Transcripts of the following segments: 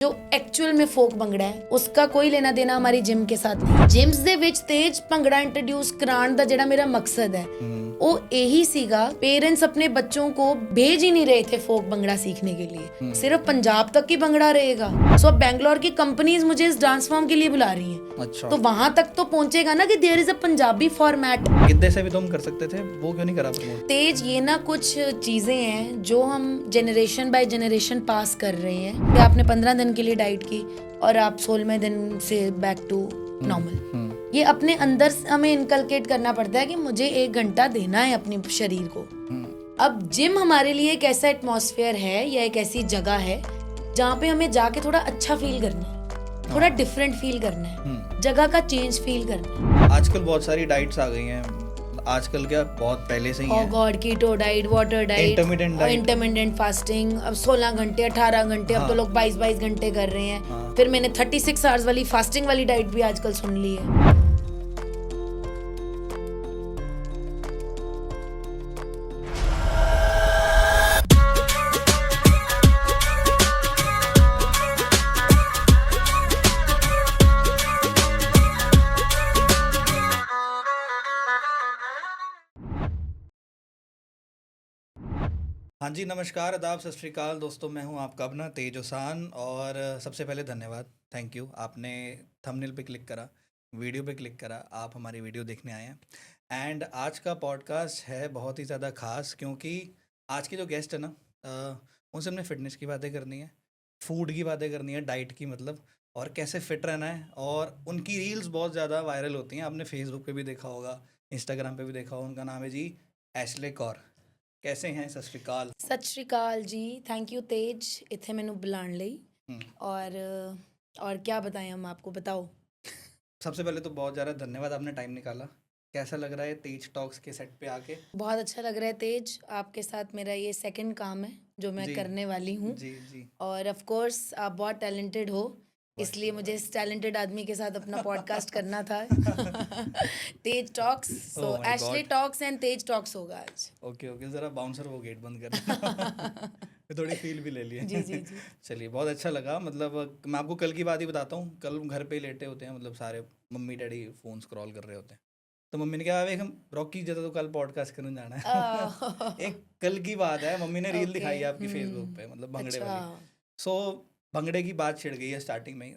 ਜੋ ਐਕਚੁਅਲ में ਫੋਕ ਭੰਗੜਾ ਹੈ ਉਸका ਕੋਈ ਲੈਣਾ ਦੇਣਾ ਹਮਾਰੀ ਜਿਮ के साथ नहीं। ਜਿਮਸ ਦੇ ਵਿੱਚ ਤੇਜ ਭੰਗੜਾ ਇੰਟਰੋਡਿਊਸ ਕਰਾਉਣ ਦਾ ਜਿਹੜਾ ਮੇਰਾ ਮਕਸਦ ਹੈ वो यही सीगा। पेरेंट्स अपने बच्चों को भेज ही नहीं रहे थे फोक भंगड़ा सीखने के लिए, सिर्फ पंजाब तक ही भंगड़ा रहेगा। सो अब बैंगलोर की कंपनीज मुझे इस डांस फॉर्म के लिए बुला रही हैं। अच्छा। तो वहां तक तो पहुंचेगा ना कि there is a Punjabi format. गिद्दे से भी तुम कर सकते थे, वो क्यों नहीं करा प्रमोट? तेज ये ना कुछ चीजें हैं जो हम जनरेशन बाय जनरेशन पास कर रहे हैं कि आपने 15 दिन के लिए डाइट की और आप 16वें दिन से बैक टू नॉर्मल। ये अपने अंदर हमें इनकलकेट करना पड़ता है कि मुझे 1 घंटा देना है अपने शरीर को। अब जिम हमारे लिए एक ऐसा एटमॉस्फेयर है या एक ऐसी जगह है जहाँ पे हमें जाके थोड़ा अच्छा फील करना है, थोड़ा डिफरेंट फील करना है, जगह का चेंज फील करना है। आजकल बहुत सारी डाइट्स आ गई हैं, आजकल क्या बहुत पहले से ही है। God keto diet, water diet, intermittent fasting, अब 16 घंटे 18 घंटे, अब तो लोग 22 घंटे कर रहे हैं। फिर मैंने 36 आवर्स वाली फास्टिंग वाली डाइट भी आजकल सुन ली है। हाँ जी, नमस्कार, आदाब, सत श्री अकाल दोस्तों। मैं हूँ आपका अपना तेज ओसान। और सबसे पहले धन्यवाद, थैंक यू। आपने थंबनेल पे क्लिक करा, वीडियो पे क्लिक करा, आप हमारी वीडियो देखने आए हैं। एंड आज का पॉडकास्ट है बहुत ही ज़्यादा खास, क्योंकि आज के जो गेस्ट है ना, उनसे हमने फिटनेस की बातें करनी है, फूड की बातें करनी है, डाइट की मतलब, और कैसे फिट रहना है। और उनकी रील्स बहुत ज़्यादा वायरल होती हैं, आपने फेसबुक पे भी देखा होगा, इंस्टाग्राम पे भी देखा होगा। उनका नाम है जी एशले कौर। कैसे हैं? सत श्री अकाल। ਸਤਿ ਸ਼੍ਰੀ ਅਕਾਲ जी, थैंक यू तेज इत्थे मैनू बुलाने ਲਈ। और क्या बताएं हम आपको, बताओ। सबसे पहले तो बहुत ज़्यादा धन्यवाद, आपने टाइम निकाला। कैसा लग रहा है तेज टॉक्स के सेट पे आके? बहुत अच्छा लग रहा है तेज, आपके साथ मेरा ये सेकंड काम है जो मैं जी करने वाली हूँ। जी जी। और ऑफ कोर्स आप बहुत टैलेंटेड हो, इसलिए मुझे इस टैलेंटेड आदमी के साथ अपना पॉडकास्ट करना था। Tej talks, so Oh my Ashley God. Talks and Tej talks होगा आज। ओके ओके, ज़रा बाउंसर वो गेट बंद कर थोड़ी फील भी ले लिए। जी जी जी। चलिए, बहुत अच्छा लगा। मतलब मैं आपको कल की बात ही बताता हूँ। कल हम घर पे ही लेटे होते हैं, मतलब सारे मम्मी डैडी फ़ोन स्क्रॉल कर रहे होते हैं। तो मम्मी ने कहा, हम रॉकी जैसा तो कल पॉडकास्ट करने जाना है। एक कल की बात है, मम्मी ने रील दिखाई है आपकी फेसबुक पे, मतलब भंगड़े अच्छा। वाली। सो भंगड़े की बात छिड़ गई है स्टार्टिंग में ही।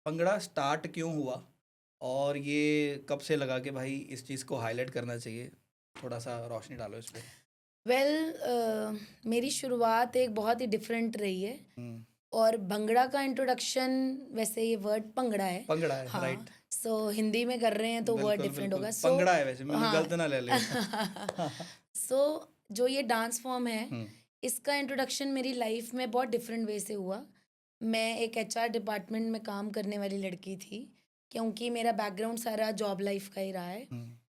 भंगड़ा स्टार्ट क्यों हुआ और ये कब से लगा कि भाई इस चीज़ को हाईलाइट करना चाहिए? थोड़ा सा रोशनी डालो इस पे। वेल मेरी शुरुआत एक बहुत ही डिफरेंट रही है। और भंगड़ा का इंट्रोडक्शन, वैसे ये वर्ड भंगड़ा है, भंगड़ा है, हाँ, राइट। सो हिंदी में कर रहे हैं तो वर्ड बिल्कुल डिफरेंट बिल्कुल, होगा। सो भंगड़ा है वैसे, मैंने हाँ। गलत ना ले लियो। सो जो ये डांस फॉर्म है, इसका इंट्रोडक्शन मेरी लाइफ में बहुत डिफरेंट वे से हुआ। मैं एक एचआर डिपार्टमेंट में काम करने वाली लड़की थी, क्योंकि मेरा बैकग्राउंड सारा जॉब लाइफ का ही रहा है।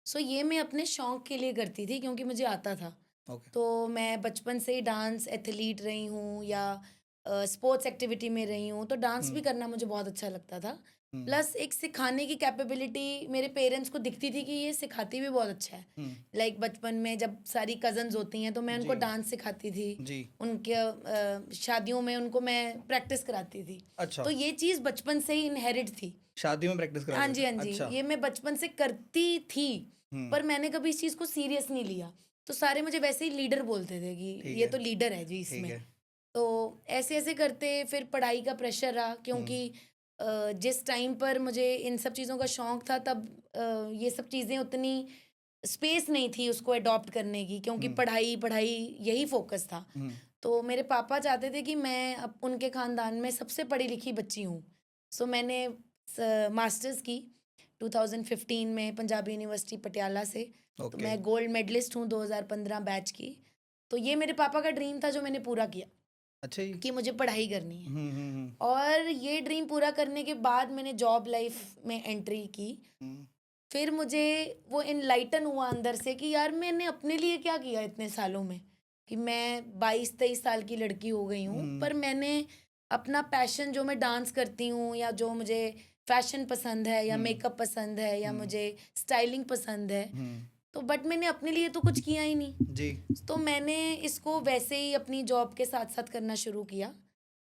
सो ये मैं अपने शौक के लिए करती थी, क्योंकि मुझे आता था। ओके। तो मैं बचपन से ही डांस एथलीट रही हूँ या स्पोर्ट्स एक्टिविटी में रही हूँ, तो डांस भी करना मुझे बहुत अच्छा लगता था। प्लस एक सिखाने की कैपेबिलिटी मेरे पेरेंट्स को दिखती थी कि ये सिखाती भी बहुत अच्छा है। लाइक बचपन में जब सारी कजन्स होती हैं तो मैं उनको जी। डांस सिखाती थी, जी। उनके शादियों में उनको मैं प्रैक्टिस कराती थी। अच्छा, तो ये चीज़ बचपन से ही इनहेरिट थी। शादी में प्रैक्टिस करा हाँ रहे जी थे? हाँ जी, अच्छा। ये मैं बचपन से करती थी, पर मैंने कभी इस चीज़ को सीरियस नहीं लिया। तो सारे मुझे वैसे ही लीडर बोलते थे कि ठीक ये है, तो लीडर है जी ठीक इसमें। है। तो ऐसे ऐसे करते फिर पढ़ाई का प्रेशर रहा, क्योंकि जिस टाइम पर मुझे इन सब चीज़ों का शौक था, तब ये सब चीज़ें उतनी स्पेस नहीं थी उसको अडॉप्ट करने की, क्योंकि पढ़ाई पढ़ाई यही फोकस था। तो मेरे पापा चाहते थे कि मैं अब उनके ख़ानदान में सबसे पढ़ी लिखी बच्ची हूँ। सो मैंने मास्टर्स की 2015 में पंजाबी यूनिवर्सिटी पटियाला से। तो ओके। मैं गोल्ड मेडलिस्ट हूँ 2015 बैच की। तो ये मेरे पापा का ड्रीम था जो मैंने पूरा किया, अच्छा जी। कि मुझे पढ़ाई करनी है। और ये ड्रीम पूरा करने के बाद मैंने जॉब लाइफ में एंट्री की। फिर मुझे वो इनलाइटन हुआ अंदर से कि यार मैंने अपने लिए क्या किया इतने सालों में, कि मैं 22-23 साल की लड़की हो गई हूँ, पर मैंने अपना पैशन जो मैं डांस करती हूँ, या जो मुझे फैशन पसंद है, या मेकअप पसंद है, या मुझे स्टाइलिंग पसंद है, तो बट मैंने अपने लिए तो कुछ किया ही नहीं जी। तो मैंने इसको वैसे ही अपनी जॉब के साथ साथ करना शुरू किया।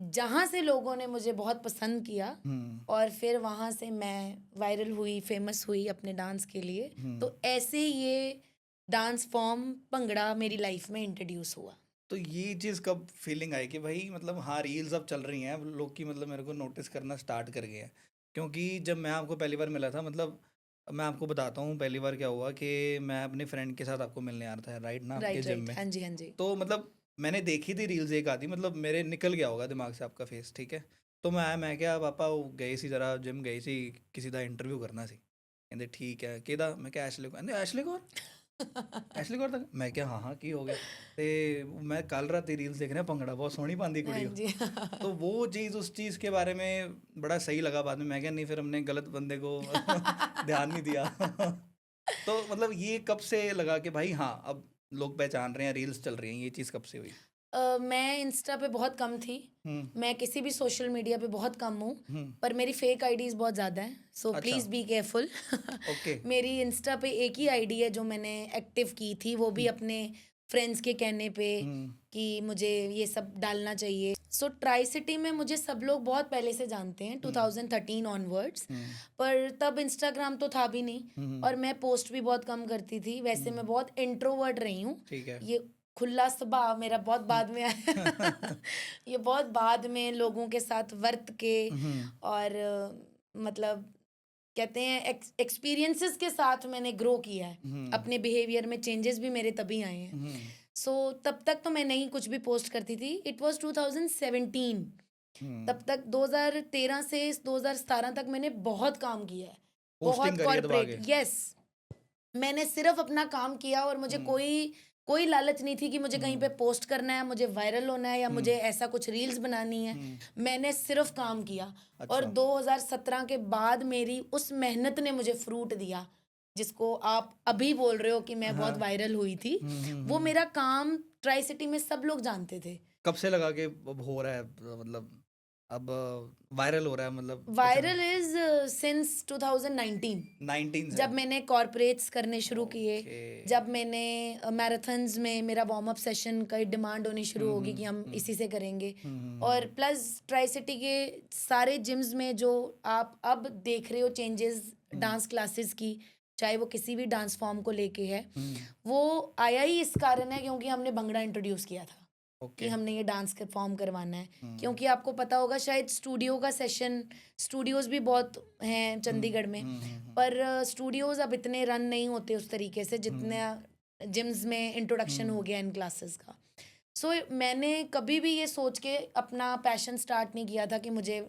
जहाँ से लोगों ने मुझे बहुत पसंद किया और फिर वहाँ से मैं वायरल हुई, फेमस हुई अपने डांस के लिए। तो ऐसे ये डांस फॉर्म भंगड़ा मेरी लाइफ में इंट्रोड्यूस हुआ। तो ये चीज़ कब फीलिंग आई कि भाई मतलब हाँ रील्स अब चल रही हैं, लोग की मतलब मेरे को नोटिस करना स्टार्ट कर गए हैं? क्योंकि जब मैं आपको पहली बार मिला था, मतलब मैं आपको बताता हूँ पहली बार क्या हुआ कि मैं अपने फ्रेंड के साथ आपको मिलने आ रहा था, राइट ना, आपके राइट जिम राइट, में। हाँ जी हाँ जी। तो मतलब मैंने देखी थी रील्स एक आधी, मतलब मेरे निकल गया होगा दिमाग से आपका फेस, ठीक है। तो मैं आया, मैं क्या पापा वो गए सी जरा जिम गई सी, किसी का इंटरव्यू करना सी। कहते ठीक है किदा, मैं क्या ऐशले को, कहते ऐशले कौन, ऐशले कौन था, मैं क्या हाँ हाँ की हो गया। ते मैं कल रात रील्स देख रहा भंगड़ा बहुत सोहनी पांदी कुड़ी हाँ हो। जी। तो वो चीज़, उस चीज़ के बारे में बड़ा सही लगा बाद में, मैं क्या नहीं फिर हमने गलत बंदे को ध्यान नहीं दिया। तो मतलब ये कब से लगा कि भाई हाँ अब लोग पहचान रहे हैं, रील्स चल रही हैं, ये चीज़ कब से हुई? मैं इंस्टा पे बहुत कम थी। हम्म। मैं किसी भी सोशल मीडिया पे बहुत कम हूँ। हम्म। पर मेरी फेक आईडीज बहुत ज़्यादा हैं, सो अच्छा। Please be careful. ओके। मेरी इंस्टा पे एक ही आईडी है जो मैंने एक्टिव की थी, वो भी अपने फ्रेंड्स के कहने पे हम्म। कि मुझे ये सब डालना चाहिए। सो ट्राई सिटी में मुझे सब लोग बहुत पहले से जानते हैं, 2013 ऑनवर्ड्स। पर तब इंस्टाग्राम तो था भी नहीं और मैं पोस्ट भी बहुत कम करती थी। वैसे मैं बहुत इंट्रोवर्ट रही हूँ। ठीक है। ये खुला स्वभाव मेरा बहुत बाद में आया। ये बहुत बाद में लोगों के साथ वर्त के और मतलब कहते हैं एक्सपीरियंसेस के साथ मैंने ग्रो किया है। अपने बिहेवियर में चेंजेस भी मेरे तभी आए हैं। सो तब तक तो मैं नहीं कुछ भी पोस्ट करती थी। It was 2017। तब तक 2013 से 2017 तक मैंने बहुत काम किया है, पोस्टिंग बहुत करिए दबा कॉर्पोरेट। के। यस, मैंने सिर्फ अपना काम किया और मुझे कोई लालच नहीं थी कि मुझे कहीं पे पोस्ट करना है, मुझे वायरल होना है या मुझे ऐसा कुछ रील्स बनानी है। मैंने सिर्फ काम किया। और अच्छा। 2017 के बाद मेरी उस मेहनत ने मुझे फ्रूट दिया, जिसको आप अभी बोल रहे हो कि मैं बहुत वायरल हुई थी। वो मेरा काम ट्राई सिटी में सब लोग जानते थे। कब से लगा कि अब हो रहा है, मतलब अब वायरल हो रहा है, मतलब कैसे वायरल इज सिंस 2019, 19 से? जब मैंने कॉर्पोरेट्स करने शुरू किए, ओके। जब मैंने मैराथन्स में मेरा वार्म अप सेशन का डिमांड होनी शुरू होगी कि हम इसी से करेंगे। और प्लस ट्राई सिटी के सारे जिम्स में जो आप अब देख रहे हो चेंजेस डांस क्लासेस की, चाहे वो किसी भी डांस फॉर्म को लेके है, वो आया ही इस कारण है क्योंकि हमने भंगड़ा इंट्रोड्यूस किया था कि हमने ये डांस फॉर्म करवाना है। क्योंकि आपको पता होगा शायद स्टूडियो का सेशन, स्टूडियोज भी बहुत हैं चंडीगढ़ में, पर स्टूडियोज अब इतने रन नहीं होते उस तरीके से जितने जिम्स में इंट्रोडक्शन हो गया इन क्लासेस का। सो मैंने कभी भी ये सोच के अपना पैशन स्टार्ट नहीं किया था कि मुझे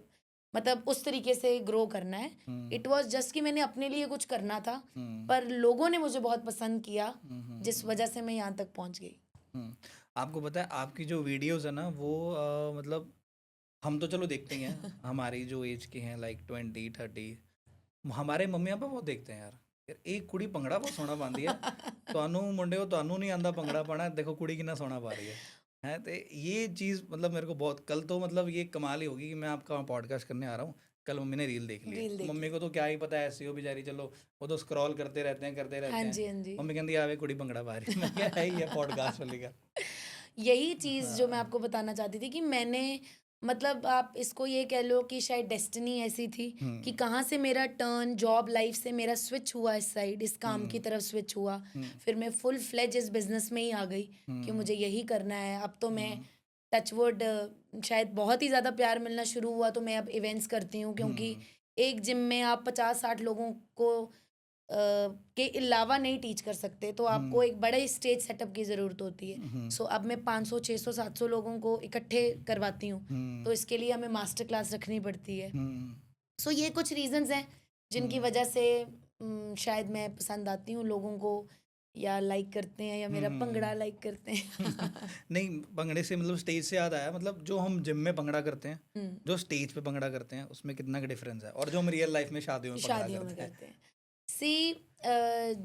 मतलब उस तरीके से ग्रो करना है। इट वाज जस्ट कि मैंने अपने लिए कुछ करना था, पर लोगों ने मुझे बहुत पसंद किया, जिस वजह से मैं यहाँ तक पहुँच गई। आपको पता है आपकी जो वीडियोस है ना वो मतलब हम तो चलो देखते ही हैं, हमारी जो एज के हैं लाइक 20-30, हमारे मम्मी पापा बहुत देखते हैं यार। यार एक कुड़ी भंगड़ा बहुत सोहना पाती है, ਤੁਹਾਨੂੰ ਮੁੰਡੇ ਹੋ ਤੁਹਾਨੂੰ नहीं आंदा भंगड़ा पाना, देखो कुड़ी कितना सोहना पा रही है। तो ये चीज़ मतलब मेरे को बहुत, कल तो मतलब ये कमाल ही होगी कि मैं आपका पॉडकास्ट करने आ रहा हूँ, कल मम्मी ने रील देख ली है। रील देख मम्मी को तो क्या ही पता है, ऐसी हो बेचारी, चलो वो तो स्क्रॉल करते रहते हैं करते रहते हाँ हैं। जी हाँ जी। मम्मी कहती आवे कुड़ी भंगड़ा पा रही है, मैं क्या है ही है पॉडकास्ट वाली का। यही चीज़ जो मैं आपको बताना चाहती थी कि मैंने मतलब आप इसको ये कह लो कि शायद डेस्टिनी ऐसी थी कि कहाँ से मेरा टर्न जॉब लाइफ से मेरा स्विच हुआ इस साइड, इस काम की तरफ स्विच हुआ। फिर मैं फुल फ्लेज इस बिजनेस में ही आ गई कि मुझे यही करना है। अब तो मैं टचवुड शायद बहुत ही ज़्यादा प्यार मिलना शुरू हुआ तो मैं अब इवेंट्स करती हूँ, क्योंकि एक जिम में आप 50-60 लोगों को के अलावा नहीं टीच कर सकते, तो आपको एक बड़े स्टेज सेटअप की ज़रूरत होती है। सो अब मैं 500 600 700 लोगों को इकट्ठे करवाती हूँ, तो इसके लिए हमें मास्टर क्लास रखनी पड़ती है। सो ये कुछ रीजंस हैं जिनकी वजह से शायद मैं पसंद आती हूँ लोगों को, या लाइक करते हैं या मेरा भंगड़ा लाइक करते हैं। नहीं, भंगड़े से मतलब स्टेज से याद आया, मतलब जो हम जिम में भंगड़ा करते हैं, जो स्टेज पे भंगड़ा करते हैं, उसमें कितना का डिफरेंस है, और जो हम रियल लाइफ में शादियों में भंगड़ा शादियों में करते हैं। करते हैं।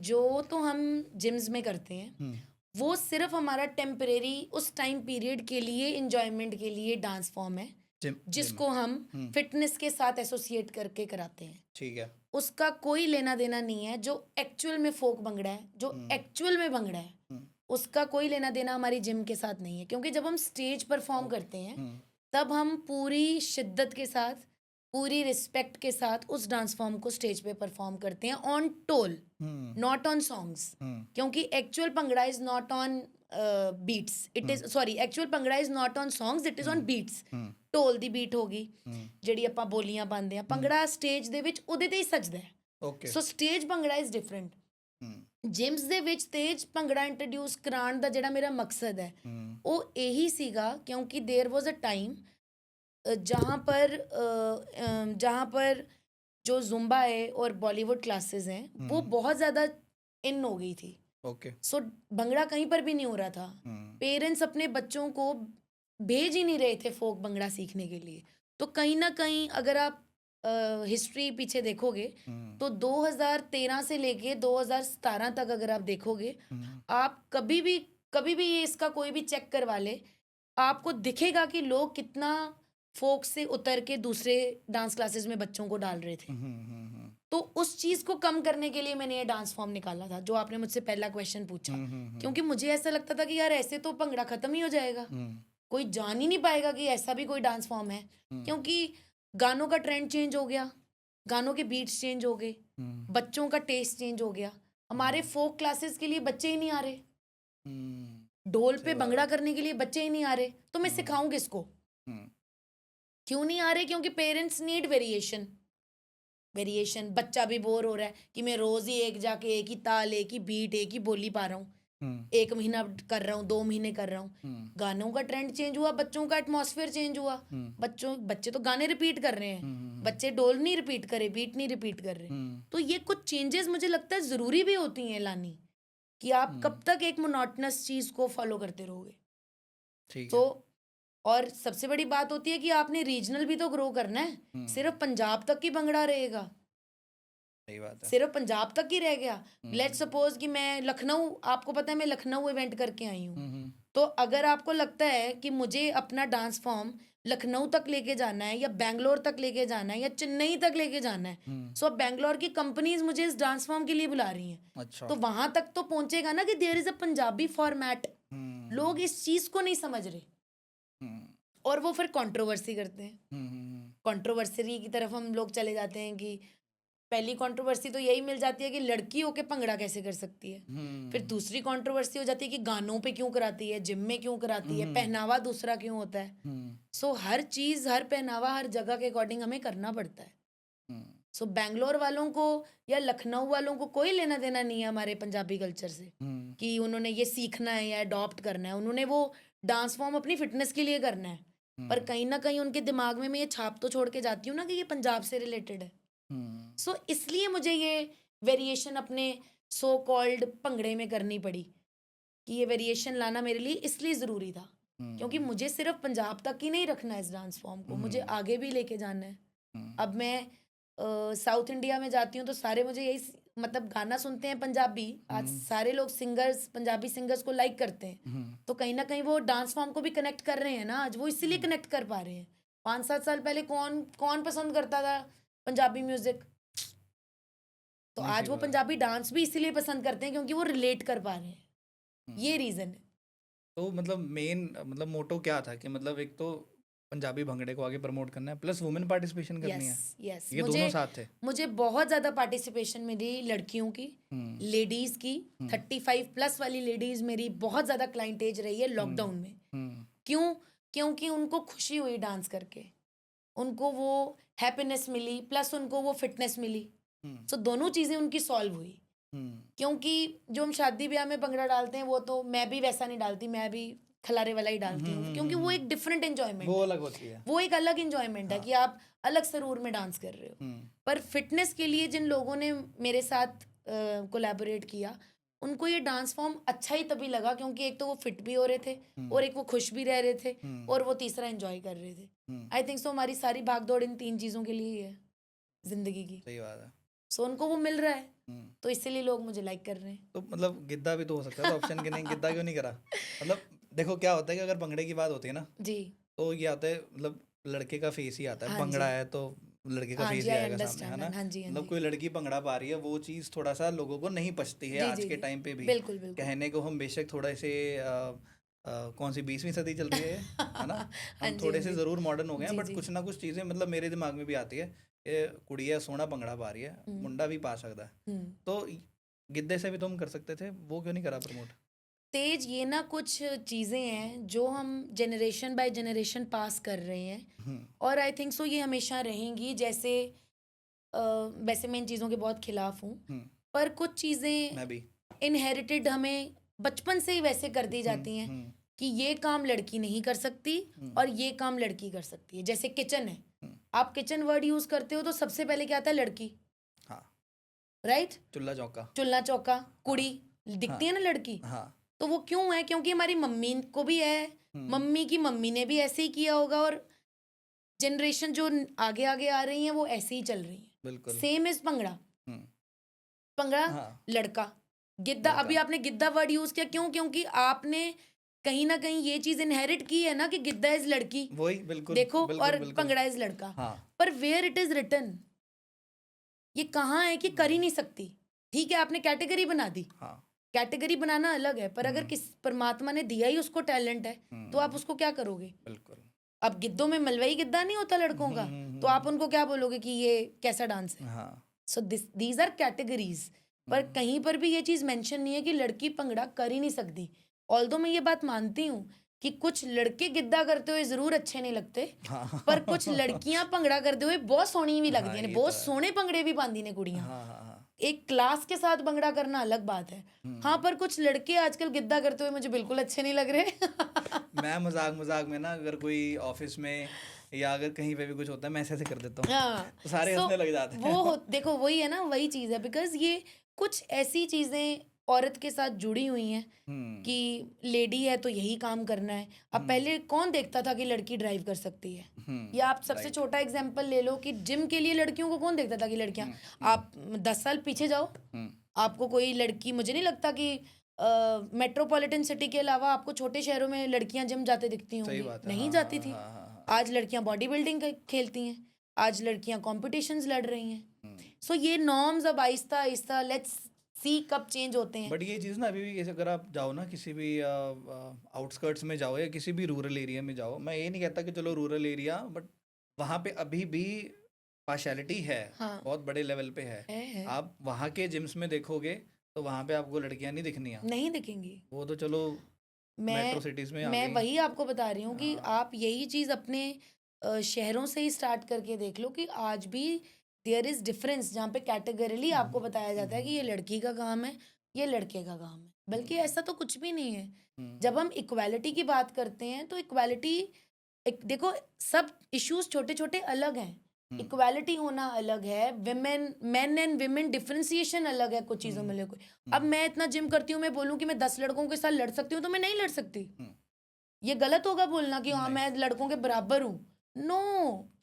जो तो हम जिम्स में करते हैं वो सिर्फ हमारा टेम्परेरी उस टाइम पीरियड के लिए इंजॉयमेंट के लिए डांस फॉर्म है, जिसको हम फिटनेस के साथ एसोसिएट करके कराते हैं। ठीक है। उसका कोई लेना देना नहीं है। जो एक्चुअल में फोक भंगड़ा है, जो एक्चुअल में भंगड़ा है, उसका कोई लेना देना हमारी जिम के साथ नहीं है। क्योंकि जब हम स्टेज परफॉर्म करते हैं तब हम पूरी शिद्दत के साथ, पूरी रिस्पेक्ट के साथ उस डांस फॉर्म को स्टेज पे परफॉर्म करते हैं on dhol, not on songs. क्योंकि actual bhangra is not on beats, it is sorry actual bhangra is not on songs, it is on beats. ਢੋਲ ਦੀ ਬੀਟ ਹੋ ਗਈ ਜਿਹੜੀ ਆਪਾਂ ਬੋਲੀਆਂ ਪਾਉਂਦੇ ਆ, ਭੰਗੜਾ ਸਟੇਜ ਦੇ ਵਿੱਚ ਉਹਦੇ ਤੇ ਹੀ ਸਜਦਾ ਹੈ। Okay, so stage bhangra is different. Gyms ਦੇ ਵਿੱਚ ਸਟੇਜ ਭੰਗੜਾ ਇੰਟਰੋਡਿਊਸ ਕਰਾਉਣ ਦਾ ਜਿਹੜਾ ਮੇਰਾ ਮਕਸਦ ਹੈ ਉਹ ਇਹੀ ਸੀਗਾ, क्योंकि देयर वाज अ टाइम जहाँ पर जो जुम्बा है और बॉलीवुड क्लासेस हैं वो बहुत ज़्यादा इन हो गई थी। ओके, सो भंगड़ा कहीं पर भी नहीं हो रहा था। पेरेंट्स अपने बच्चों को भेज ही नहीं रहे थे फोक भंगड़ा सीखने के लिए। तो कहीं ना कहीं अगर आप हिस्ट्री पीछे देखोगे तो 2013 से लेके 2017 तक अगर आप देखोगे, आप कभी भी ये इसका कोई भी चेक करवा ले, आपको दिखेगा कि लोग कितना फोक से उतर के दूसरे डांस क्लासेस में बच्चों को डाल रहे थे। तो उस चीज़ को कम करने के लिए मैंने ये डांस फॉर्म निकाला था, जो आपने मुझसे पहला क्वेश्चन पूछा। क्योंकि मुझे ऐसा लगता था कि यार ऐसे तो भंगड़ा खत्म ही हो जाएगा, कोई जान ही नहीं पाएगा कि ऐसा भी कोई डांस फॉर्म है। क्योंकि गानों का ट्रेंड चेंज हो गया, गानों के बीट्स चेंज हो गए, बच्चों का टेस्ट चेंज हो गया। हमारे फोक क्लासेस के लिए बच्चे ही नहीं आ रहे, ढोल पे भंगड़ा करने के लिए बच्चे ही नहीं आ रहे, तो मैं सिखाऊं किसको? क्यों नहीं आ रहे? क्योंकि पेरेंट्स नीड वेरिएशन। बच्चा भी बोर हो रहा है कि मैं रोज ही एक जाके एक ही ताल, एक ही बीट, एक ही बोली पा रहा हूँ, 1 महीना कर रहा हूँ, 2 महीने कर रहा हूँ। गानों का ट्रेंड चेंज हुआ, बच्चों का एटमॉस्फेयर चेंज हुआ। बच्चे तो गाने रिपीट कर रहे हैं, बच्चे ढोल नहीं रिपीट करे, बीट नहीं रिपीट कर रहे। तो ये कुछ चेंजेस मुझे लगता है जरूरी भी होती हैं लानी, कि आप कब तक एक मोनोटोनस चीज को फॉलो करते रहोगे। तो और सबसे बड़ी बात होती है कि आपने रीजनल भी तो ग्रो करना है। सिर्फ पंजाब तक ही भंगड़ा रहेगा, सही बात है, सिर्फ पंजाब तक ही रह गया। लेट्स सपोज कि मैं लखनऊ, आपको पता है मैं लखनऊ इवेंट करके आई हूँ, तो अगर आपको लगता है कि मुझे अपना डांस फॉर्म लखनऊ तक लेके जाना है, या बैंगलोर तक लेके जाना है, या चेन्नई तक लेके जाना है, सो अब बैंगलोर की कंपनीज मुझे इस डांस फॉर्म के लिए बुला रही हैं। अच्छा, तो वहां तक तो पहुंचेगा ना कि there is a Punjabi format. लोग इस चीज को नहीं समझ रहे और वो फिर कंट्रोवर्सी करते हैं। कंट्रोवर्सी की तरफ हम लोग चले जाते हैं कि पहली कंट्रोवर्सी तो यही मिल जाती है कि लड़की होके भंगड़ा कैसे कर सकती है। फिर दूसरी कंट्रोवर्सी हो जाती है कि गानों पे क्यों कराती है, जिम में क्यों कराती है, पहनावा दूसरा क्यों होता है। सो हर चीज, हर पहनावा हर जगह के अकॉर्डिंग हमें करना पड़ता है। सो बैंगलोर वालों को या लखनऊ वालों को कोई लेना देना नहीं है हमारे पंजाबी कल्चर से कि उन्होंने ये सीखना है या अडॉप्ट करना है। उन्होंने वो डांस फॉर्म अपनी फिटनेस के लिए करना है, पर कहीं ना कहीं उनके दिमाग में मैं ये छाप तो छोड़ के जाती हूँ ना कि ये पंजाब से रिलेटेड है। सो इसलिए मुझे ये वेरिएशन अपने सो कॉल्ड भंगड़े में करनी पड़ी, कि ये वेरिएशन लाना मेरे लिए इसलिए ज़रूरी था, क्योंकि मुझे सिर्फ पंजाब तक ही नहीं रखना है इस डांस फॉर्म को, मुझे आगे भी लेके जाना है। अब मैं साउथ इंडिया में जाती हूँ तो सारे मुझे यही मतलब गाना सुनते हैं पंजाबी। आज सारे लोग सिंगर्स, पंजाबी सिंगर्स को लाइक करते हैं, तो कहीं ना कहीं वो डांस फॉर्म को भी कनेक्ट कर रहे हैं ना। आज वो इसीलिए कनेक्ट कर पा रहे हैं। 5-7 साल पहले कौन पसंद करता था पंजाबी म्यूजिक? तो आज वो पंजाबी डांस भी इसीलिए पसंद करते हैं क्योंकि वो रिलेट कर पा रहे हैं। ये रीजन है। तो मतलब मेन मतलब मोटो क्या था कि मतलब एक तो पंजाबी भंगड़े को आगे प्रमोट करना है, प्लस वुमेन पार्टिसिपेशन करनी है। यस, ये दोनों साथ थे। मुझे बहुत ज्यादा पार्टिसिपेशन मिली लड़कियों की, लेडीज की। 35 प्लस वाली लेडीज मेरी बहुत ज्यादा क्लाइंट एज रही है लॉकडाउन में। क्यों? क्योंकि उनको खुशी हुई डांस करके, उनको वो हैप्पीनेस मिली, प्लस उनको वो फिटनेस मिली। सो दोनों चीजें उनकी सॉल्व हुई। क्योंकि जो हम शादी ब्याह में भंगड़ा डालते हैं वो तो मैं भी वैसा नहीं डालती, मैं भी खलारे वाला ही डालती हूँ, क्योंकि वो एक डिफरेंट एंजॉयमेंट, वो अलग होती है, वो एक अलग एंजॉयमेंट है कि आप अलग सरूर में डांस कर रहे हो। पर फिटनेस के लिए जिन लोगों ने मेरे साथ कोलैबोरेट किया, उनको ये डांस फॉर्म अच्छा ही तभी लगा क्योंकि एक तो वो फिट भी हो रहे थे और एक वो खुश भी रह रहे थे और वो तीसरा एंजॉय कर रहे थे। आई थिंक सो हमारी सारी भागदौड़ इन 3 चीज़ों के लिए ही है जिंदगी की। सही बात है। सो उनको वो मिल रहा है तो इसीलिए लोग मुझे लाइक कर रहे हैं। तो मतलब गिद्दा भी तो हो सकता है ऑप्शन के, नहीं गिद्दा क्यों नहीं करा? मतलब देखो क्या होता है कि अगर भंगड़े की बात होती है ना जी, तो ये आता है मतलब लड़के का फेस ही आता है। भंगड़ा है तो लड़के का फेस ही आएगा सामने, है ना? मतलब कोई लड़की भंगड़ा पा रही है, वो चीज़ थोड़ा सा लोगों को नहीं पचती है आज के टाइम पे भी। बिल्कुल कहने को हम बेशक थोड़ा से कौन सी 20वीं सदी चल रही है ना? हाँ हम जी, थोड़े हाँ से जी। ज़रूर मॉडर्न हो गए हैं, जी, बट जी। कुछ ना कुछ चीज़ें मतलब मेरे दिमाग में भी आती है, ये कुड़िया सोना भंगड़ा पा रही है, हुँ, मुंडा भी पा सकता है। हुँ। तो गिद्दे से भी तुम कर सकते थे, वो क्यों नहीं करा प्रमोट? तेज ये ना कुछ चीज़ें हैं जो हम जनरेशन बाय जनरेशन पास कर रहे हैं हम्म और आई थिंक सो ये हमेशा रहेंगी। जैसे वैसे मैं इन चीज़ों के बहुत खिलाफ हूँ, हम्म पर कुछ चीज़ें मैं भी। इनहेरिटेड हमें बचपन से ही वैसे कर दी हम्म जाती हैं हम्म कि ये काम लड़की नहीं कर सकती हम्म और ये काम लड़की कर सकती है। जैसे किचन है, हम्म, आप किचन वर्ड यूज़ करते हो तो सबसे पहले क्या आता है? लड़की, हाँ, राइट? चूल्हा चौका। चूल्हा चौका, हाँ कुड़ी हाँ दिखती है ना लड़की। हाँ। तो वो क्यों है? क्योंकि हमारी मम्मी को भी है, हम्म मम्मी की मम्मी ने भी ऐसे ही किया होगा और जनरेशन जो आगे आगे आ रही हैं वो ऐसे ही चल रही हैं। बिल्कुल। Same is bhangra. Hmm bhangra हाँ, लड़का, गिद्धा, अभी लड़का। आपने गिद्धा वर्ड यूज किया, क्यों? क्योंकि आपने कहीं ना कहीं ये चीज इनहेरिट की है ना कि गिद्धा इज लड़की, वही, बिल्कुल देखो, बिल्कुल और बिल्कुल। भंगड़ा इज लड़का। हाँ। पर वेयर इट इज रिटन, ये कहाँ है कि कर ही नहीं सकती? ठीक है, आपने कैटेगरी बना दी, हाँ। कैटेगरी बनाना अलग है, पर अगर हम्म किस परमात्मा ने दिया ही उसको टैलेंट है तो आप हम्म उसको क्या करोगे? बिल्कुल। अब गिद्धों में मलवई गिद्धा नहीं होता लड़कों का, तो आप उनको क्या बोलोगे कि ये कैसा डांस है? हाँ। So these are categories. पर कहीं पर भी ये चीज मेंशन नहीं है कि लड़की भंगड़ा कर ही नहीं सकती। ऑल्दो मैं ये बात मानती हूँ कि कुछ लड़के गिद्धा करते हुए जरूर अच्छे नहीं लगते, हाँ पर कुछ लड़कियां भंगड़ा करते हुए बहुत सोहनी भी हाँ, लगती ने, ये तो बहुत है। सोहने भंगड़े भी पांदी ने कुड़ियां। हाँ हाँ हाँ। एक क्लास के साथ भंगड़ा करना अलग बात है। हाँ, पर कुछ लड़के आजकल गिद्धा करते हुए मुझे बिल्कुल अच्छे नहीं लग रहे। मैं मजाक मजाक में ना, अगर कोई ऑफिस में या अगर कहीं पे भी कुछ होता है, मैं ऐसे ऐसे कर देता हूँ, हाँ, तो सारे सो हंसने लग जाते वो हैं। देखो वही है ना, वही चीज़ है, बिकॉज ये कुछ ऐसी चीज़ें औरत के साथ जुड़ी हुई हैं हम्म कि लेडी है तो यही काम करना है। अब पहले कौन देखता था कि लड़की ड्राइव कर सकती है? या आप सबसे राइट। छोटा एग्जांपल ले लो कि जिम के लिए लड़कियों को कौन देखता था कि लड़कियां, आप 10 साल पीछे जाओ, हम्म आपको कोई लड़की, मुझे नहीं लगता कि मेट्रोपॉलिटन सिटी के अलावा आपको छोटे शहरों में लड़कियां जिम जाते दिखती सही होंगी, बात है। नहीं हाँ जाती हाँ थी। हाँ हाँ हाँ। आज लड़कियां बॉडी बिल्डिंग खेलती हैं, आज लड़कियां कॉम्पिटिशन्स लड़ रही हैं। हम्म सो ये नॉर्म्स अब आहिस्ता आहिस्ता, लेट्स सी कब चेंज होते हैं। बट ये चीज़ ना अभी भी, जैसे अगर आप जाओ ना किसी भी आउटस्कर्ट्स में जाओ या किसी भी रूरल एरिया में जाओ, मैं ये नहीं कहता कि चलो रूरल एरिया, बट वहाँ पे अभी भी पार्शैलिटी है, हाँ, बहुत बड़े लेवल पे है। है। आप वहाँ के जिम्स में देखोगे तो वहाँ पे आपको लड़कियाँ नहीं दिखनी। नहीं दिखेंगी। वो तो चलो मेट्रो मैं सिटीज़ में आ मैं गई। वही आपको बता रही हूँ कि हाँ। आप यही चीज़ अपने शहरों से ही स्टार्ट करके देख लो कि आज भी देयर इज डिफरेंस, जहाँ पे कैटेगरीली आपको बताया जाता है कि ये लड़की का काम है, ये लड़के का काम है, बल्कि ऐसा तो कुछ भी नहीं है। जब हम इक्वालिटी की बात करते हैं तो इक्वालिटी, देखो, सब इश्यूज छोटे छोटे अलग हैं, इक्वालिटी होना अलग है, women, main and women differentiation अलग है कुछ चीज़ों में लेकर। अब मैं इतना जिम करती हूँ, मैं बोलूँ कि मैं 10 लड़कों के साथ लड़ सकती हूँ, तो मैं नहीं लड़ सकती। ये गलत होगा बोलना कि हाँ नहीं। मैं लड़कों के बराबर हूँ। No,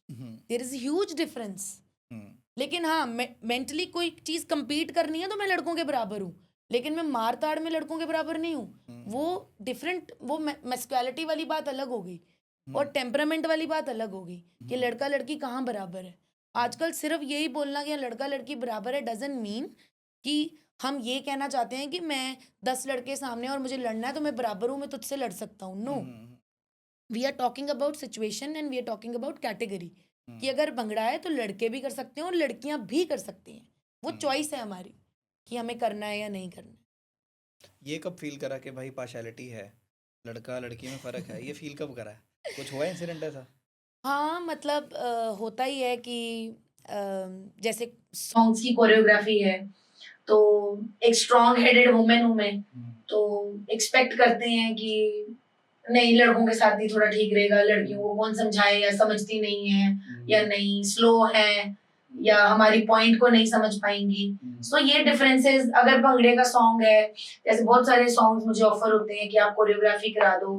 there is huge difference. लेकिन हाँ, मेंटली कोई चीज़ compete करनी है तो मैं लड़कों के बराबर हूँ, लेकिन मैं मार ताड़ में लड़कों के बराबर नहीं हूँ। वो डिफरेंट, वो मैस्कुलिनिटी वाली बात अलग हो गई और टेम्परामेंट वाली बात अलग हो गई कि लड़का लड़की कहाँ बराबर है। आजकल सिर्फ यही बोलना कि लड़का लड़की बराबर है डजंट मीन कि हम ये कहना चाहते हैं कि मैं 10 लड़के सामने और मुझे लड़ना है तो मैं बराबर हूँ, मैं तुझसे लड़ सकता हूँ। No, we are talking about situation and we are talking about category, कि अगर भंगड़ा है तो लड़के भी कर सकते हैं और लड़कियां भी कर सकती हैं। वो चॉइस है हमारी कि हमें करना है या नहीं करना ये कब फील करा कि भाई पार्शैलिटी है, लड़का लड़की में फ़र्क है? ये फील कब करा है? कुछ हुआ इंसिडेंट ऐसा? हाँ, मतलब होता ही है कि जैसे सॉन्ग्स की कोरियोग्राफी है तो एक स्ट्रॉन्ग हेडेड वुमेन हूँ मैं, तो एक्सपेक्ट करते हैं कि नहीं, लड़कों के साथ ही थोड़ा ठीक रहेगा, लड़कियों को कौन समझाए, या समझती नहीं है, या नहीं स्लो है, या हमारी पॉइंट को नहीं समझ पाएंगी। सो ये डिफरेंसेस, अगर भंगड़े का सॉन्ग है, जैसे बहुत सारे सॉन्ग्स मुझे ऑफर होते हैं कि आप कोरियोग्राफी करा दो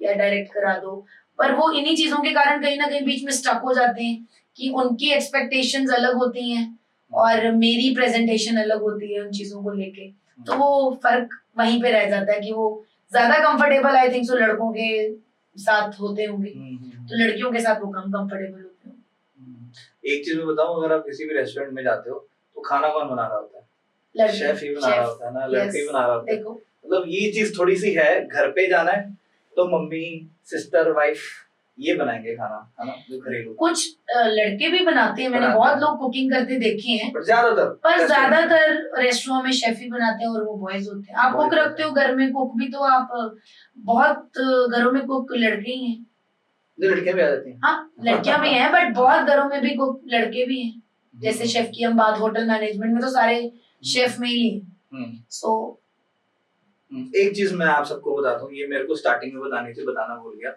या डायरेक्ट करा दो, पर वो इन्हीं चीजों के कारण कहीं ना कहीं बीच में स्टक हो जाते हैं कि उनकी एक्सपेक्टेशंस अलग होती हैं और मेरी प्रेजेंटेशन अलग होती है उन चीजों को लेके। तो वो फर्क वहीं पे रह जाता है कि वो ज्यादा कंफर्टेबल आई थिंक सो लड़कों के साथ होते होंगे, तो लड़कियों के साथ वो कम कंफर्टेबल होते होंगे। एक चीज मैं बताऊं, अगर आप किसी भी रेस्टोरेंट में जाते हो तो खाना कौन बना रहा होता है? शेफ ही बना रहा होता है ना, लड़के ही बना रहा होता है। देखो, मतलब ये चीज थोड़ी सी है, घर पे जाना है तो मम्मी, सिस्टर, वाइफ ये बनाएंगे खाना, है ना, जो घरेलू। कुछ लड़के भी बनाते हैं, मैंने बनाते बहुत हैं। लोग कुकिंग करते देखे हैं, पर ज्यादातर रेस्टोरेंट में शेफ ही बनाते हैं और वो बॉयज होते हैं। आप Boys कुक होते रखते हो घर में, कुक भी तो आप बहुत घरों में कुक लड़के ही हैं। जो लड़कियां भी आ जाती हैं। हाँ, लड़कियां भी हैं, बट बहुत घरों में भी कुक लड़के भी हैं। जैसे शेफ की हम बात, होटल मैनेजमेंट में तो सारे शेफ में ही हैं। सो एक चीज मैं आप सबको बताता हूँ, ये मेरे को स्टार्टिंग में बताना भूल गया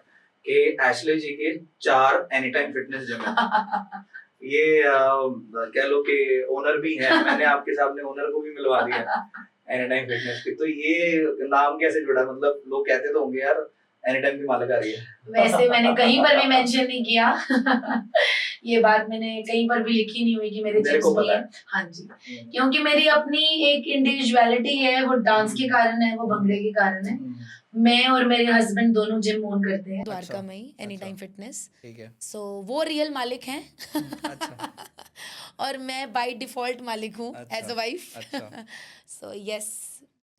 कि एशले जी के 4 एनी टाइम फिटनेस जिम है। ये कह लो कि ओनर भी है, मैंने आपके सामने ओनर को भी मिलवा दिया एनी टाइम फिटनेस की। तो ये नाम कैसे जुड़ा? मतलब लोग कहते तो होंगे यार एनी टाइम की मालिक आ रही है। वैसे मैंने कहीं पर भी मेंशन नहीं किया। ये बात मैंने कहीं पर भी लिखी नहीं हुई कि मेरे मेरे को जिम्स पता है। हाँ जी, क्योंकि मेरी अपनी एक इंडिविजुअलिटी है, वो डांस के कारण है, वो भंगड़े के कारण है। मैं और मेरे हस्बैंड दोनों जिम ओन करते हैं द्वारका में ही, एनी टाइम फिटनेस। ठीक है। सो वो रियल मालिक हैं। अच्छा। और मैं बाय डिफॉल्ट मालिक हूँ एज अ वाइफ। अच्छा। So yes,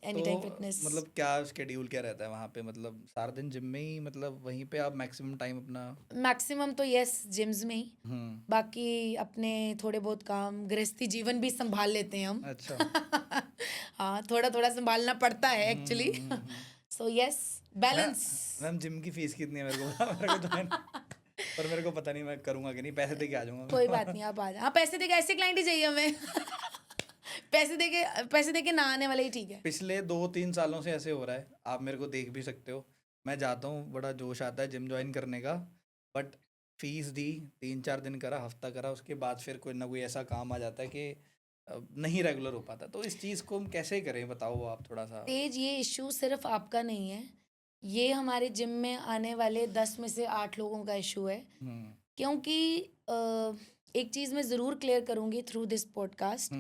any time fitness. मतलब क्या शेड्यूल क्या रहता है वहाँ पे? मतलब सारा दिन जिम में ही, मतलब वहीं पे आप मैक्सिमम टाइम अपना? मैक्सिमम तो यस जिम्स में ही, बाकी अपने थोड़े बहुत काम, गृहस्थी जीवन भी संभाल लेते हैं हम। अच्छा। हाँ, थोड़ा थोड़ा संभालना पड़ता है actually. So yes, balance. Ma'am gym की फीस कितनी है? मेरे को join पर मेरे को पता नहीं मैं करूँगा कि नहीं, पैसे दे के आ जाऊँगा। कोई बात नहीं, आप आ जाओ। हाँ, पैसे देके, ऐसे क्लाइंट ही चाहिए हमें। पैसे देके ना आने वाले ही ठीक है। पिछले 2-3 सालों से ऐसे हो रहा है, आप मेरे को देख भी सकते हो। मैं जाता हूँ, बड़ा जोश आता है जिम ज्वाइन करने का, बट फीस दी, 3-4 दिन करा, हफ्ता करा, उसके बाद फिर कोई ना कोई ऐसा काम आ जाता है कि नहीं रेगुलर हो पाता। तो इस चीज़ को हम कैसे करें, बताओ आप थोड़ा सा। तेज, ये इशू सिर्फ आपका नहीं है, ये हमारे जिम में आने वाले 10 में से 8 लोगों का इशू है। क्योंकि एक चीज़ मैं ज़रूर क्लियर करूँगी थ्रू दिस पॉडकास्ट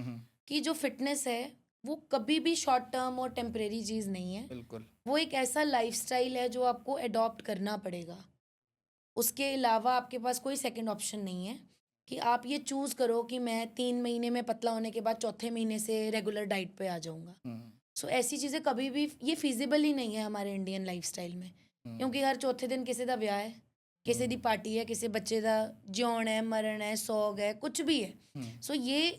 कि जो फिटनेस है वो कभी भी शॉर्ट टर्म और टेम्परेरी चीज़ नहीं है। बिल्कुल। वो एक ऐसा लाइफस्टाइल है जो आपको अडॉप्ट करना पड़ेगा। उसके अलावा आपके पास कोई सेकंड ऑप्शन नहीं है कि आप ये चूज़ करो कि मैं 3 महीने में पतला होने के बाद चौथे महीने से रेगुलर डाइट पे आ जाऊँगा। सो ऐसी चीज़ें कभी भी, ये फिजिबल ही नहीं है हमारे इंडियन लाइफस्टाइल में। क्योंकि हर चौथे दिन किसी का ब्याह है, किसी दी पार्टी है, किसी बच्चे का जौन है, मरण है, सौग है, कुछ भी है। सो ये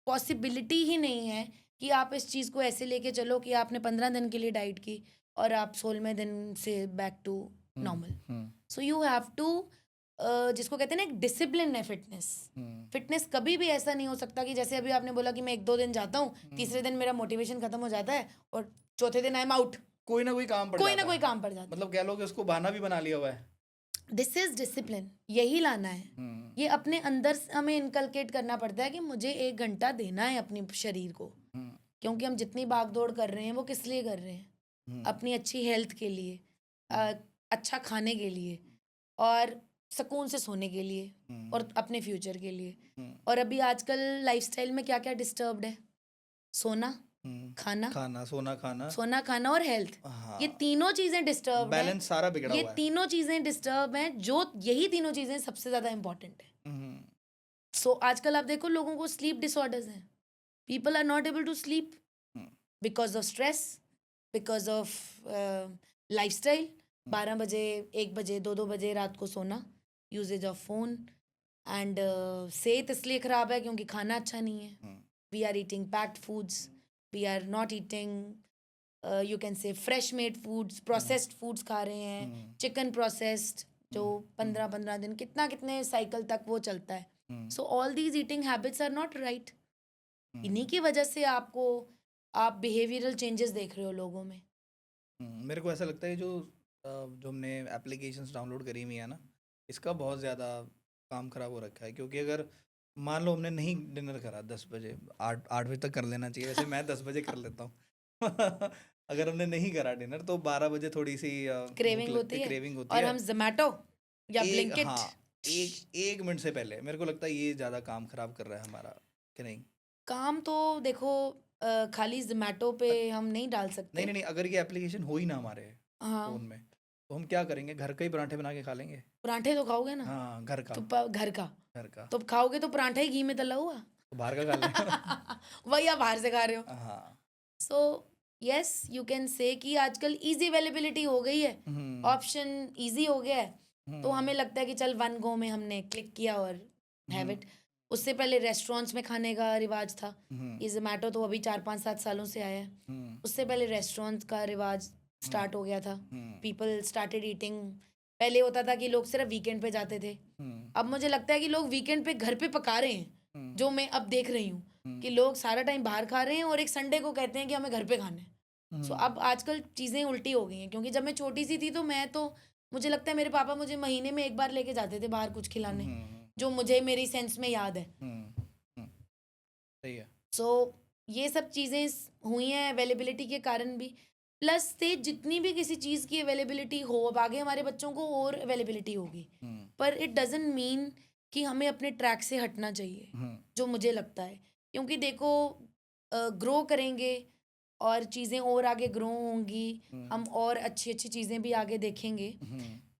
पॉसिबिलिटी ही नहीं है कि आप इस चीज़ को ऐसे लेके चलो कि आपने 15 दिन के लिए डाइट की और आप 16वें दिन से back to normal. So you have to, जिसको कहते हैं ना, एक डिसिप्लिन है फिटनेस। फिटनेस कभी भी ऐसा नहीं हो सकता कि जैसे अभी आपने बोला कि मैं 1-2 दिन जाता हूँ, तीसरे दिन मेरा मोटिवेशन खत्म हो जाता है और चौथे दिन आई एम आउट। कोई ना कोई काम पड़ जाता है। काम पड़ जाता है। मतलब कह लो कि उसको बहाना भी बना लिया हुआ है। दिस इज डिसिप्लिन, यही लाना है। ये अपने अंदर हमें इनकलकेट करना पड़ता है कि मुझे 1 घंटा देना है अपने शरीर को। क्योंकि हम जितनी भाग दौड़ कर रहे हैं वो किस लिए कर रहे हैं? अपनी अच्छी हेल्थ के लिए, अच्छा खाने के लिए और सुकून से सोने के लिए और अपने फ्यूचर के लिए। और अभी आजकल लाइफस्टाइल में क्या क्या डिस्टर्ब्ड है? सोना, सोना खाना और हेल्थ। ये तीनों चीजें डिस्टर्ब हैं, बैलेंस सारा बिगड़ा हुआ है। ये तीनों चीजें डिस्टर्ब हैं, जो यही तीनों चीजें सबसे ज्यादा इंपॉर्टेंट है। सो आजकल आप देखो लोगों को स्लीप डिसऑर्डर्स हैं। People are not able to sleep because of stress, because of lifestyle. 12 बजे, 1 बजे, 2-2 बजे रात को सोना, यूजेज ऑफ फोन, एंड सेहत इसलिए खराब है क्योंकि खाना अच्छा नहीं है। We are eating packed foods, we are not eating you can say fresh made foods, processed foods खा रहे हैं, चिकन प्रोसेस्ड, जो 15-15 दिन, कितने साइकिल तक वो चलता है। So all these eating habits are not right. इन्हीं की वजह से आप बिहेवियरल चेंजेस देख रहे हो लोगों में। मेरे को ऐसा लगता है जो हमने एप्लीकेशंस डाउनलोड करी हुई है ना, इसका बहुत ज़्यादा काम ख़राब हो रखा है। क्योंकि अगर मान लो हमने नहीं डिनर करा 10 बजे, 8 बजे तक कर लेना चाहिए, वैसे मैं 10 बजे कर लेता हूँ। अगर हमने नहीं करा डिनर तो 12 बजे थोड़ी सी क्रेविंग होती है, क्रेविंग होती और है। हम जोमेटो या ब्लिंकिट, हाँ, एक मिनट से पहले मेरे को लगता है ये ज़्यादा काम ख़राब कर रहा है हमारा, कि नहीं? काम तो देखो खाली जोमेटो पे हम नहीं डाल सकते। नहीं, अगर ये एप्लीकेशन हो ही ना हमारे फ़ोन में, तो हम क्या करेंगे? घर का ही पराठे बना के खा लेंगे। पराठे तो खाओगे ना? हाँ, घर का। तो घर का तो खाओगे तो पराठा ही घी में तला हुआ। तो बाहर का खा लेंगे। वही आप बाहर से खा रहे हो। हाँ। सो यस यू कैन से कि आजकल इजी अवेलेबिलिटी हो गई है, ऑप्शन इजी हो गया है, तो हमें लगता है कि चल वन गो में हमने क्लिक किया और हैव इट। उससे पहले रेस्टोरेंट्स में खाने का रिवाज था, ये जोमेटो तो अभी 4-5-7 सालों से आया है। उससे पहले रेस्टोरेंट्स का रिवाज स्टार्ट हो गया था, पीपल स्टार्टेड ईटिंग। पहले होता था कि लोग सिर्फ वीकेंड पे जाते थे, अब मुझे लगता है कि लोग वीकेंड पे घर पे पका रहे हैं, जो मैं अब देख रही हूँ कि लोग सारा टाइम बाहर खा रहे हैं और एक संडे को कहते हैं कि हमें घर पे खाना है। सो अब आजकल चीज़ें उल्टी हो गई हैं, क्योंकि जब मैं छोटी सी थी तो मुझे लगता है मेरे पापा मुझे महीने में एक बार लेके जाते थे बाहर कुछ खिलाने, जो मुझे मेरी सेंस में याद है। सही है। सो ये सब चीज़ें हुई हैं अवेलेबिलिटी के कारण भी, प्लस से जितनी भी किसी चीज़ की अवेलेबिलिटी हो, अब आगे हमारे बच्चों को और अवेलेबिलिटी होगी, पर इट डजंट मीन कि हमें अपने ट्रैक से हटना चाहिए, जो मुझे लगता है। क्योंकि देखो ग्रो करेंगे और चीज़ें और आगे ग्रो होंगी, हम और अच्छी अच्छी चीज़ें भी आगे देखेंगे,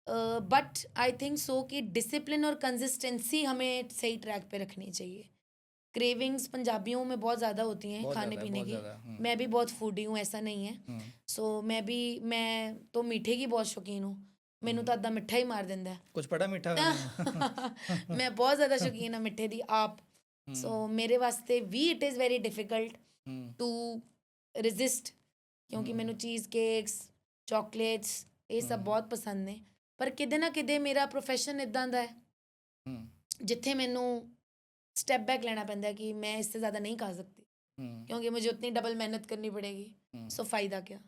बट आई थिंक सो कि डिसिप्लिन और कंसिस्टेंसी हमें सही ट्रैक पे रखनी चाहिए। क्रेविंग्स पंजाबियों में बहुत ज़्यादा होती हैं खाने पीने की, मैं भी बहुत फूडी हूँ, ऐसा नहीं है। सो मैं तो मीठे की बहुत शौकीन हूँ, मैनू तो अद्धा मिठा ही मार दिंदा है। कुछ पड़ा मीठा मैं बहुत ज़्यादा शौकीन हाँ मिठे दी आप। सो मेरे वास्ते भी it is very difficult to resist, क्योंकि मैनू चीज़ केक्स चॉकलेट्स ये सब बहुत पसंद ने, पर किदे ना किदे मेरा प्रोफैशन इदां दा है जिथे मैनू स्टेप बैक लेना पैंदा है कि मैं इससे ज़्यादा नहीं खा सकती, क्योंकि मुझे उतनी डबल मेहनत करनी पड़ेगी। सो फ़ायदा क्या।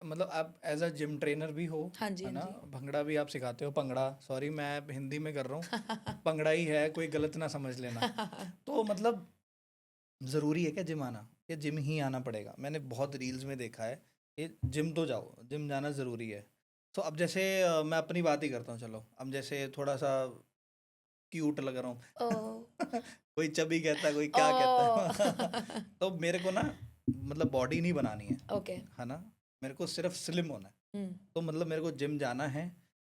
मतलब आप एज अ जिम ट्रेनर भी हो, हाँ जी, है हाँ ना, जी। भंगड़ा भी आप सिखाते हो, पंगड़ा, सॉरी मैं हिंदी में कर रहा हूँ, पंगड़ा ही है, कोई गलत ना समझ लेना। तो मतलब ज़रूरी है क्या जिम आना, या जिम ही आना पड़ेगा? मैंने बहुत रील्स में देखा है कि जिम तो जाओ, जिम जाना ज़रूरी है। तो अब जैसे मैं अपनी बात ही करता हूँ, चलो अब जैसे थोड़ा सा क्यूट लग रहा हूँ कोई चबी कहता है, कोई क्या कहता है तो मेरे को ना मतलब बॉडी नहीं बनानी है, ओके। है ना, मेरे को सिर्फ स्लिम होना है। तो मतलब मेरे को जिम जाना है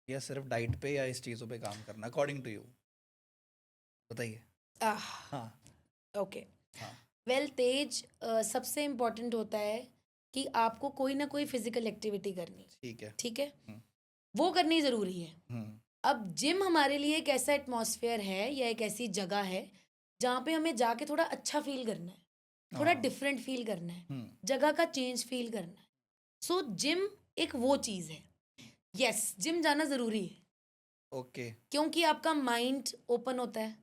या सिर्फ डाइट पे या इस चीज़ों पे काम करना, अकॉर्डिंग टू यू बताइए। हाँ ओके हाँ वेल तेज, सबसे इम्पोर्टेंट होता है कि आपको कोई ना कोई फिजिकल एक्टिविटी करनी, ठीक है। ठीक है, वो करनी ज़रूरी है। अब जिम हमारे लिए एक ऐसा एटमॉस्फेयर है या एक ऐसी जगह है जहाँ पे हमें जाके थोड़ा अच्छा फील करना है, थोड़ा डिफरेंट फील करना है, जगह का चेंज फील करना है। सो जिम एक वो चीज़ है। यस जिम जाना ज़रूरी है, ओके। क्योंकि आपका माइंड ओपन होता है,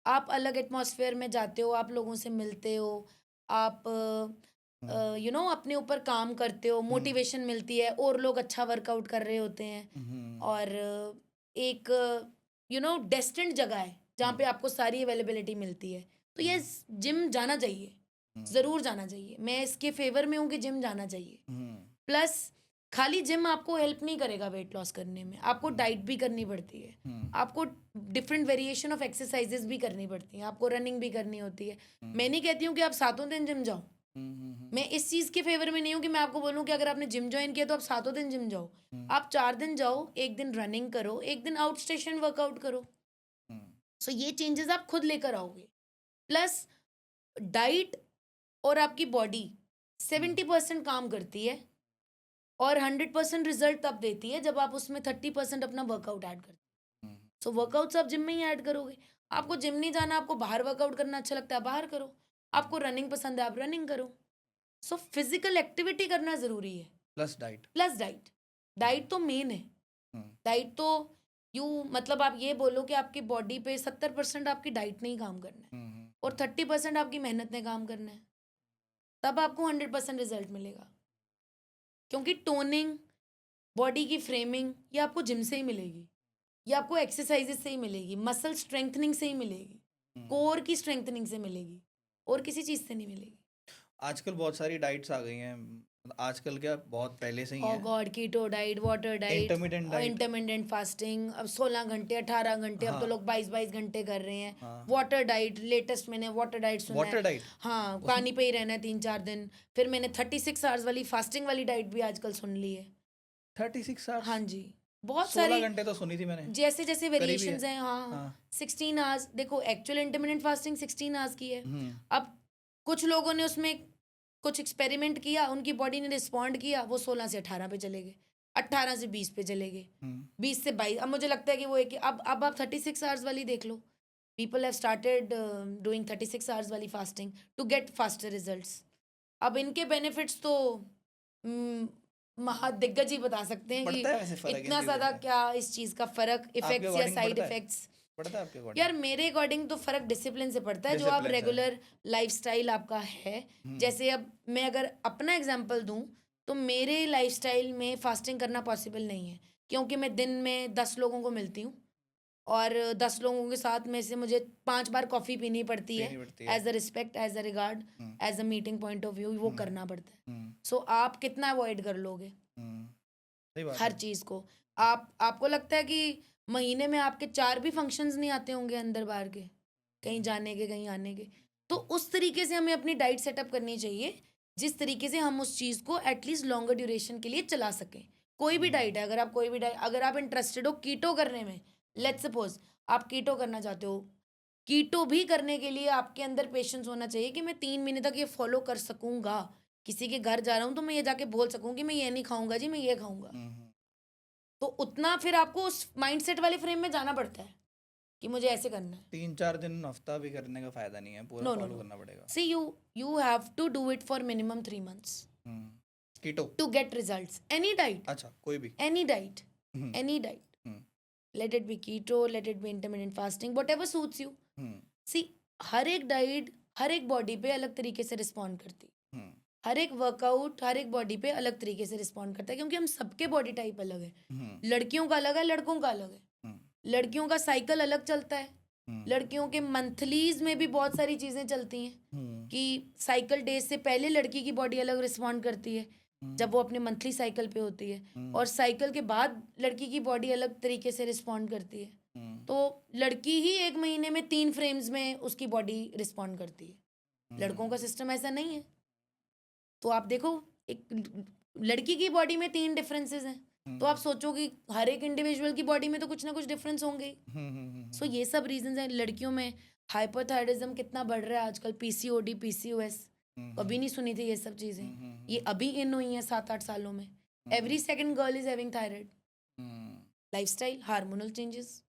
आप अलग एटमॉस्फेयर में जाते हो, आप लोगों से मिलते हो, आप अपने ऊपर काम करते हो, मोटिवेशन मिलती है, और लोग अच्छा वर्कआउट कर रहे होते हैं, और एक डेस्टिन्ड जगह है जहाँ पे आपको सारी अवेलेबिलिटी मिलती है। तो ये जिम जाना चाहिए, ज़रूर जाना चाहिए। मैं इसके फेवर में हूँ कि जिम जाना चाहिए। प्लस खाली जिम आपको हेल्प नहीं करेगा वेट लॉस करने में, आपको डाइट भी करनी पड़ती है, आपको डिफरेंट वेरिएशन ऑफ एक्सरसाइजेस भी करनी पड़ती हैं, आपको रनिंग भी करनी होती है। मैं नहीं कहती हूँ कि आप 7 दिन जिम जाओ, मैं इस चीज़ के फेवर में नहीं हूँ कि मैं आपको बोलूँ कि अगर आपने जिम ज्वाइन किया तो आप 7 दिन जिम जाओ। आप 4 दिन जाओ, 1 दिन रनिंग करो, 1 दिन आउट स्टेशन वर्कआउट करो। सो ये चेंजेस आप खुद लेकर आओगे। प्लस डाइट और आपकी बॉडी 70% काम करती है और 100% रिजल्ट तब देती है जब आप उसमें 30% अपना वर्कआउट ऐड करते हो। सो वर्कआउट्स आप जिम में ही ऐड करोगे। आपको जिम नहीं जाना, आपको बाहर वर्कआउट करना अच्छा लगता है, बाहर करो। आपको रनिंग पसंद है, आप रनिंग करो। सो फिजिकल एक्टिविटी करना ज़रूरी है, plus diet. Plus diet. Diet तो मेन है। डाइट तो मतलब आप ये बोलो कि आपकी बॉडी पे 70% आपकी डाइट ने ही काम करना है और 30% आपकी मेहनत ने काम करना है, तब आपको 100% रिजल्ट मिलेगा। क्योंकि टोनिंग, बॉडी की फ्रेमिंग ये आपको जिम से ही मिलेगी, ये आपको एक्सरसाइजेस से ही मिलेगी, मसल स्ट्रेंथनिंग से ही मिलेगी, कोर की स्ट्रेंथनिंग से मिलेगी, और किसी चीज़ से नहीं मिलेगी। आजकल बहुत सारी डाइट्स आ गई हैं, आजकल क्या बहुत पहले से ही ओ है। God, keto diet, water diet, intermittent diet, intermittent fasting, अब 16 घंटे 18 घंटे, अब तो हाँ लोग 22-22 घंटे कर रहे हैं। हाँ। वाटर डाइट, लेटेस्ट मैंने वाटर डाइट सुना वाटर है। डाइट, हाँ, पानी पे ही रहना है 3-4 दिन। फिर मैंने 36 आवर्स वाली फास्टिंग वाली डाइट भी आजकल सुन ली है। 36 आवर्स? हाँ जी, बहुत 16 सारी, घंटे तो सुनी थी मैंने, जैसे जैसे करीबी है। वेरिएशंस हैं। हाँ, हाँ 16 आवर्स। देखो एक्चुअल इंटरमिटेंट फास्टिंग 16 आवर्स की है। अब कुछ लोगों ने उसमें कुछ एक्सपेरिमेंट किया, उनकी बॉडी ने रिस्पॉन्ड किया, वो 16 से 18 पे चले गए, 18 से 20 पे चले गए, 20 से 22। अब मुझे लगता है कि वो एक अब आप 36 आवर्स वाली देख लो, people have started doing 36 hours वाली fasting to get faster results. अब इनके बेनिफिट्स तो महादिग्गज ही बता सकते हैं कि पड़ता है वैसे फर्क इन इतना चीज़ों ज़्यादा में? क्या इस चीज़ का फ़र्क, इफेक्ट्स या according साइड पड़ता है? इफेक्ट्स। पड़ता है आपके अकॉर्डिंग? यार मेरे अकॉर्डिंग तो फ़र्क डिसिप्लिन से पड़ता है, जो आप Discipline से। रेगुलर लाइफस्टाइल आपका है। जैसे अब मैं अगर अपना एग्जांपल दूं तो मेरे लाइफस्टाइल में फास्टिंग करना पॉसिबल नहीं है, क्योंकि मैं दिन में 10 लोगों को मिलती हूँ और 10 लोगों के साथ में से मुझे 5 बार कॉफ़ी पीनी पड़ती है, as a respect, as a regard, as a meeting point of view, वो करना पड़ता है। सो आप कितना अवॉइड कर लोगे सही बात हर है। चीज़ को? आपको लगता है कि महीने में आपके 4 भी फंक्शंस नहीं आते होंगे अंदर बाहर के, कहीं जाने के, कहीं आने के? तो उस तरीके से हमें अपनी डाइट सेटअप करनी चाहिए जिस तरीके से हम उस चीज़ को एटलीस्ट लॉन्गर ड्यूरेशन के लिए चला सकें। कोई भी डाइट है, अगर आप कोई भी डाइट, अगर आप इंटरेस्टेड हो कीटो करने में, लेट्स सपोज आप कीटो करना चाहते हो, कीटो भी करने के लिए आपके अंदर पेशेंस होना चाहिए कि मैं 3 महीने तक ये फॉलो कर सकूंगा। किसी के घर जा रहा हूँ तो मैं ये जाके बोल सकूँ कि मैं ये नहीं खाऊंगा जी, मैं ये खाऊंगा। तो उतना फिर आपको उस माइंडसेट वाले फ्रेम में जाना पड़ता है कि मुझे ऐसे करना है। 3-4 दिन हफ्ता भी करने का फायदा नहीं है, पूरा नो नो फॉलो नो, करना पड़ेगा। See you have to do it for minimum 3 months keto? to get results. Any diet, अच्छा, कोई भी? any diet, hmm, any diet. Hmm, Let it be keto, let it be intermittent fasting, whatever suits you. Hmm, See, हर एक diet हर एक body पे अलग तरीके से respond करती है, हम्म, हर एक वर्कआउट हर एक बॉडी पे अलग तरीके से रिस्पॉन्ड करता है, क्योंकि हम सबके बॉडी टाइप अलग है। लड़कियों का अलग है, लड़कों का अलग है। लड़कियों का साइकिल अलग चलता है, लड़कियों के मंथलीज में भी बहुत सारी चीज़ें चलती हैं कि साइकिल डेज से पहले लड़की की बॉडी अलग रिस्पॉन्ड करती है जब वो अपने मंथली साइकिल पे होती है, और साइकिल के बाद लड़की की बॉडी अलग तरीके से रिस्पॉन्ड करती है। तो लड़की ही 1 महीने में 3 फ्रेम्स में उसकी बॉडी रिस्पॉन्ड करती है, लड़कों का सिस्टम ऐसा नहीं है। तो आप देखो, एक लड़की की बॉडी में 3 डिफरेंसेस हैं, तो आप सोचो कि हर एक इंडिविजुअल की बॉडी में तो कुछ ना कुछ डिफरेंस होंगे ही। सो ये सब रीजंस हैं। लड़कियों में हाइपोथायराइडिज्म कितना बढ़ रहा है आजकल, पीसीओडी, पीसीओएस, कभी नहीं सुनी थी ये सब चीज़ें, ये अभी इन हुई हैं 7-8 सालों में। Every second girl is having thyroid. Lifestyle, hormonal changes,